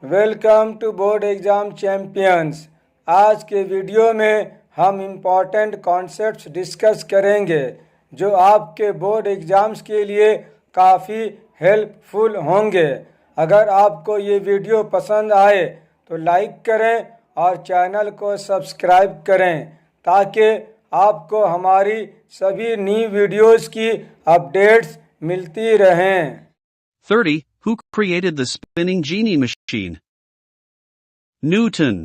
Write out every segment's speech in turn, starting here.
Welcome to board exam champions. आज के video में हम इम्पॉर्टेंट कॉन्सेप्ट्स डिस्कस करेंगे जो आपके बोर्ड एग्ज़ाम्स के लिए काफ़ी हेल्पफुल होंगे। अगर आपको ये वीडियो पसंद आए तो लाइक करें और चैनल को सब्सक्राइब करें ताकि आपको हमारी सभी न्यू वीडियोस की अपडेट्स मिलती रहें। 30. Who created the spinning genie machine? Newton.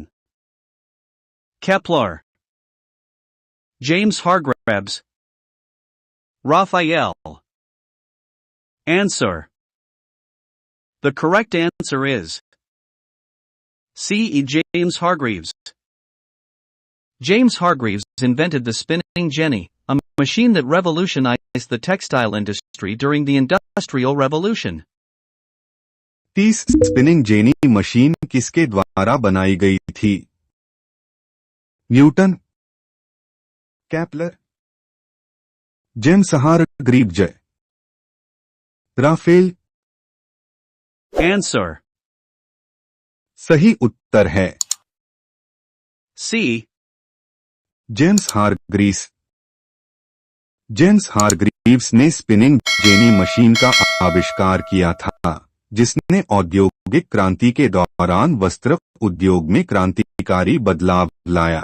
Kepler. James Hargreaves. Raphael. Answer. The correct answer is C. James Hargreaves. James Hargreaves invented the spinning jenny, a machine that revolutionized the textile industry during the Industrial Revolution. 30 spinning jenny machine किसके द्वारा बनाई गई थी? Newton, Kepler, James Hargreaves, Raphael. Answer. सही उत्तर है C. James Hargreaves. James Hargreaves ने spinning jenny machine का आविष्कार किया था, जिसने औद्योगिक क्रांति के दौरान वस्त्र उद्योग में क्रांतिकारी बदलाव लाया।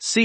C.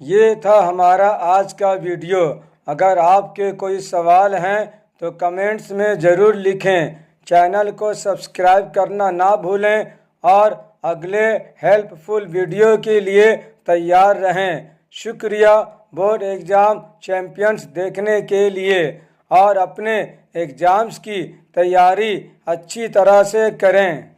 ये था हमारा आज का वीडियो। अगर आपके कोई सवाल हैं तो कमेंट्स में ज़रूर लिखें। चैनल को सब्सक्राइब करना ना भूलें और अगले हेल्पफुल वीडियो के लिए तैयार रहें। शुक्रिया बोर्ड एग्ज़ाम चैम्पियंस देखने के लिए और अपने एग्ज़ाम्स की तैयारी अच्छी तरह से करें।